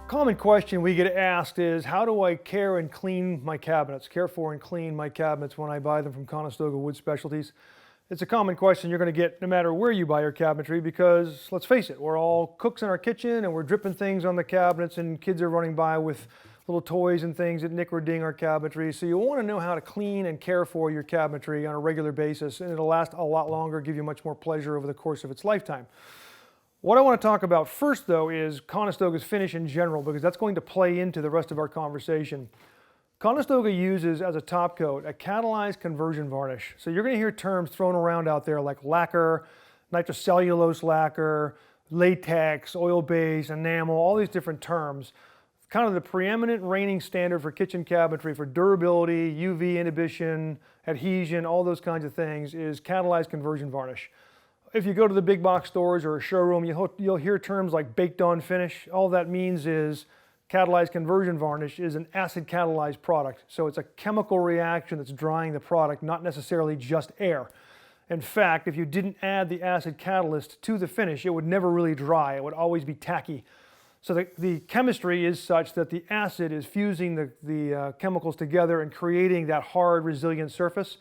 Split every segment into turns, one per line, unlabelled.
Common question we get asked is, how do I care for and clean my cabinets when I buy them from Conestoga Wood Specialties? It's a common question you're going to get no matter where you buy your cabinetry because, let's face it, we're all cooks in our kitchen and we're dripping things on the cabinets and kids are running by with little toys and things that nick or ding our cabinetry. So you want to know how to clean and care for your cabinetry on a regular basis, and it'll last a lot longer, give you much more pleasure over the course of its lifetime. What I want to talk about first, though, is Conestoga's finish in general, because that's going to play into the rest of our conversation. Conestoga uses as a top coat a catalyzed conversion varnish. So you're going to hear terms thrown around out there like lacquer, nitrocellulose lacquer, latex, oil-based, enamel, all these different terms. Kind of the preeminent reigning standard for kitchen cabinetry for durability, UV inhibition, adhesion, all those kinds of things is catalyzed conversion varnish. If you go to the big box stores or a showroom, you'll hear terms like baked on finish. All that means is catalyzed conversion varnish is an acid catalyzed product. So it's a chemical reaction that's drying the product, not necessarily just air. In fact, if you didn't add the acid catalyst to the finish, it would never really dry. It would always be tacky. So the chemistry is such that the acid is fusing the chemicals together and creating that hard, resilient surface.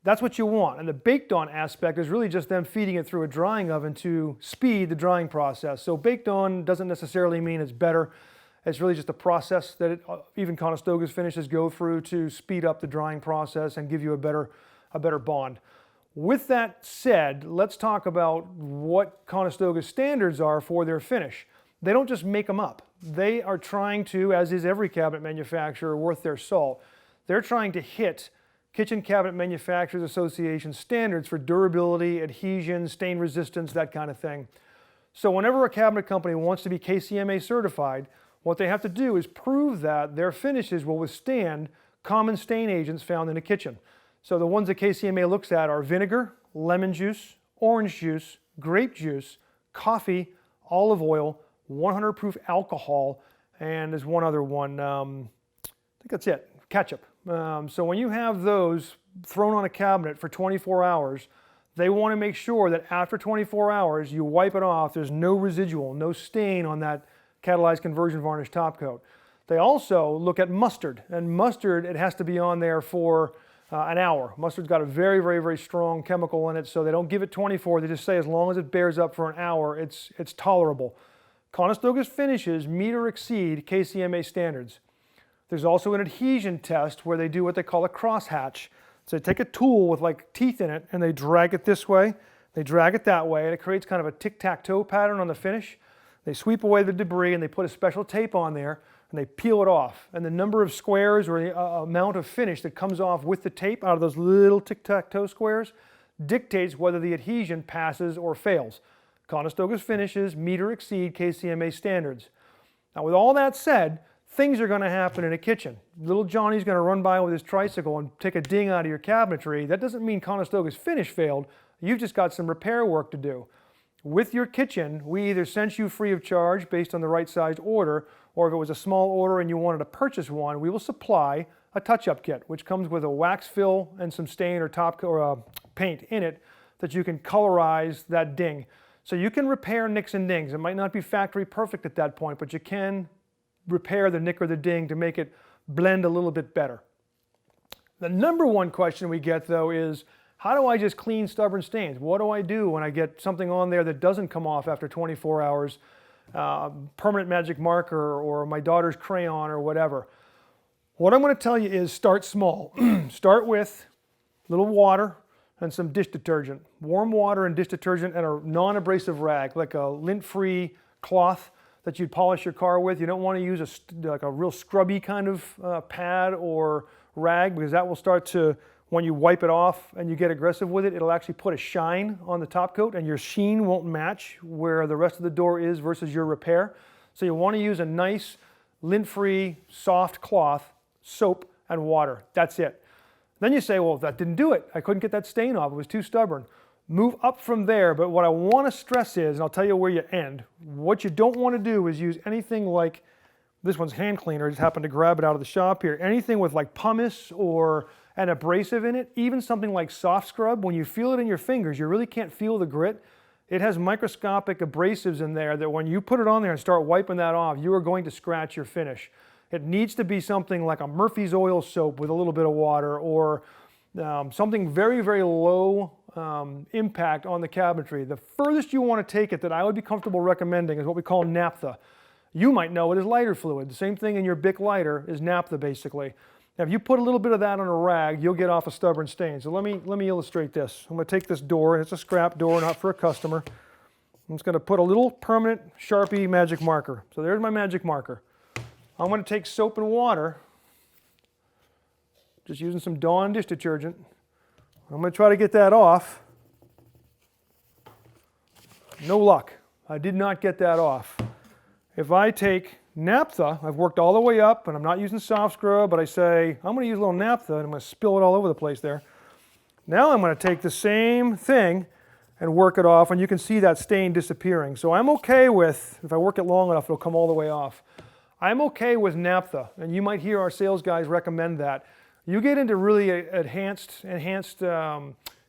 That's what you want. And the baked on aspect is really just them feeding it through a drying oven to speed the drying process. So baked on doesn't necessarily mean it's better. It's really just a process that even Conestoga's finishes go through to speed up the drying process and give you a better bond. With that said, let's talk about what Conestoga's standards are for their finish. They don't just make them up. They are trying to, as is every cabinet manufacturer worth their salt, they're trying to hit Kitchen Cabinet Manufacturers Association standards for durability, adhesion, stain resistance, that kind of thing. So whenever a cabinet company wants to be KCMA certified, what they have to do is prove that their finishes will withstand common stain agents found in a kitchen. So the ones that KCMA looks at are vinegar, lemon juice, orange juice, grape juice, coffee, olive oil, 100 proof alcohol, and there's one other one, I think that's it, ketchup. So when you have those thrown on a cabinet for 24 hours, they want to make sure that after 24 hours you wipe it off, there's no residual, no stain on that catalyzed conversion varnish top coat. They also look at mustard, and mustard, it has to be on there for an hour. Mustard's got a very, very, very strong chemical in it, so they don't give it 24, they just say as long as it bears up for an hour, it's tolerable. Conestoga's finishes meet or exceed KCMA standards. There's also an adhesion test where they do what they call a crosshatch. So they take a tool with like teeth in it and they drag it this way, they drag it that way, and it creates kind of a tic-tac-toe pattern on the finish. They sweep away the debris and they put a special tape on there and they peel it off. And the number of squares or the amount of finish that comes off with the tape out of those little tic-tac-toe squares dictates whether the adhesion passes or fails. Conestoga's finishes meet or exceed KCMA standards. Now with all that said, things are going to happen in a kitchen. Little Johnny's going to run by with his tricycle and take a ding out of your cabinetry. That doesn't mean Conestoga's finish failed. You've just got some repair work to do. With your kitchen, we either sent you free of charge based on the right sized order, or if it was a small order and you wanted to purchase one, we will supply a touch-up kit, which comes with a wax fill and some stain or top or paint in it that you can colorize that ding. So you can repair nicks and dings. It might not be factory perfect at that point, but you can repair the nick or the ding to make it blend a little bit better. The number one question we get, though, is how do I just clean stubborn stains? What do I do when I get something on there that doesn't come off after 24 hours, permanent magic marker or my daughter's crayon or whatever? What I'm going to tell you is start small. Start with a little water and some dish detergent. Warm water and dish detergent and a non-abrasive rag, like a lint-free cloth that you'd polish your car with. You don't want to use like a real scrubby kind of pad or rag, because that will start to, when you wipe it off and you get aggressive with it, it'll actually put a shine on the top coat and your sheen won't match where the rest of the door is versus your repair. So you want to use a nice lint-free soft cloth, soap and water. That's it. Then you say, well, that didn't do it. I couldn't get that stain off. It was too stubborn. Move up from there, but what I want to stress is, and I'll tell you where you end, what you don't want to do is use anything like, this one's hand cleaner, I just happened to grab it out of the shop here, anything with like pumice or an abrasive in it, even something like soft scrub, when you feel it in your fingers, you really can't feel the grit. It has microscopic abrasives in there that when you put it on there and start wiping that off, you are going to scratch your finish. It needs to be something like a Murphy's oil soap with a little bit of water, or something very, very low impact on the cabinetry. The furthest you want to take it that I would be comfortable recommending is what we call naphtha. You might know it as lighter fluid. The same thing in your Bic lighter is naphtha, basically. Now, if you put a little bit of that on a rag, you'll get off a stubborn stain. So let me illustrate this. I'm going to take this door, and it's a scrap door, not for a customer. I'm just going to put a little permanent Sharpie magic marker. So there's my magic marker. I'm going to take soap and water, just using some Dawn dish detergent. I'm going to try to get that off. No luck. I did not get that off. If I take naphtha, I've worked all the way up, and I'm not using soft scrub, but I say, I'm going to use a little naphtha, and I'm going to spill it all over the place there. Now I'm going to take the same thing and work it off, and you can see that stain disappearing. So I'm okay with, if I work it long enough, it'll come all the way off. I'm okay with naphtha, and you might hear our sales guys recommend that. You get into really enhanced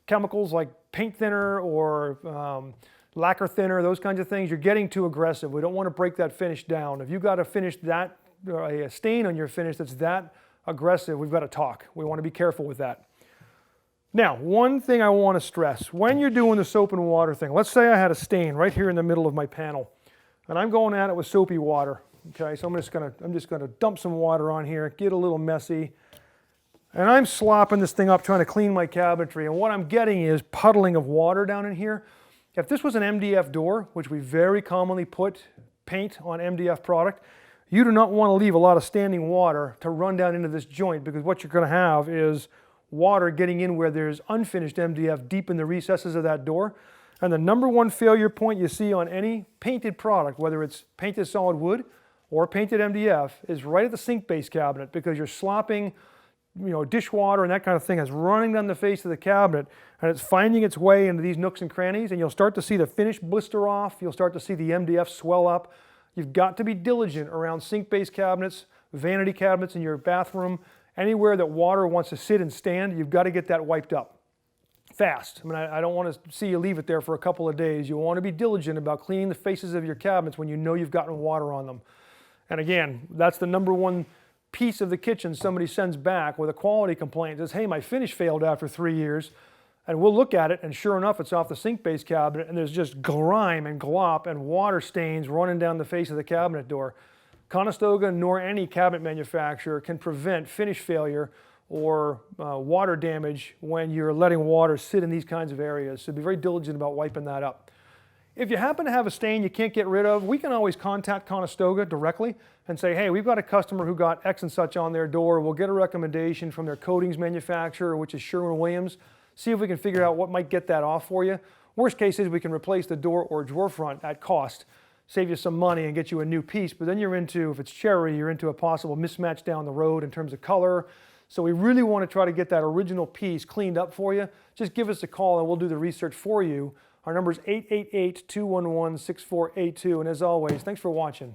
chemicals like paint thinner or lacquer thinner, those kinds of things, you're getting too aggressive. We don't want to break that finish down. If you've got a finish that, a stain on your finish that's that aggressive, we've got to talk. We want to be careful with that. Now, one thing I want to stress, when you're doing the soap and water thing, let's say I had a stain right here in the middle of my panel, and I'm going at it with soapy water. Okay, so I'm just gonna dump some water on here, get a little messy, and I'm slopping this thing up trying to clean my cabinetry, and what I'm getting is puddling of water down in here. If this was an MDF door, which we very commonly put paint on MDF product, you do not want to leave a lot of standing water to run down into this joint, because what you're going to have is water getting in where there's unfinished MDF deep in the recesses of that door. And the number one failure point you see on any painted product, whether it's painted solid wood or painted MDF, is right at the sink base cabinet, because you're slopping, dishwater and that kind of thing is running down the face of the cabinet, and it's finding its way into these nooks and crannies, and you'll start to see the finish blister off. You'll start to see the MDF swell up. You've got to be diligent around sink base cabinets, vanity cabinets in your bathroom, anywhere that water wants to sit and stand. You've got to get that wiped up fast. I mean, I don't want to see you leave it there for a couple of days. You want to be diligent about cleaning the faces of your cabinets when you know you've gotten water on them. And again, that's the number one piece of the kitchen somebody sends back with a quality complaint. Says, hey, my finish failed after 3 years. And we'll look at it, and sure enough, it's off the sink base cabinet, and there's just grime and glop and water stains running down the face of the cabinet door. Conestoga nor any cabinet manufacturer can prevent finish failure or water damage when you're letting water sit in these kinds of areas. So be very diligent about wiping that up. If you happen to have a stain you can't get rid of, we can always contact Conestoga directly and say, hey, we've got a customer who got X and such on their door. We'll get a recommendation from their coatings manufacturer, which is Sherwin-Williams. See if we can figure out what might get that off for you. Worst case is we can replace the door or drawer front at cost, save you some money and get you a new piece. But then you're into, if it's cherry, you're into a possible mismatch down the road in terms of color. So we really want to try to get that original piece cleaned up for you. Just give us a call and we'll do the research for you. Our number is 888-211-6482. And as always, thanks for watching.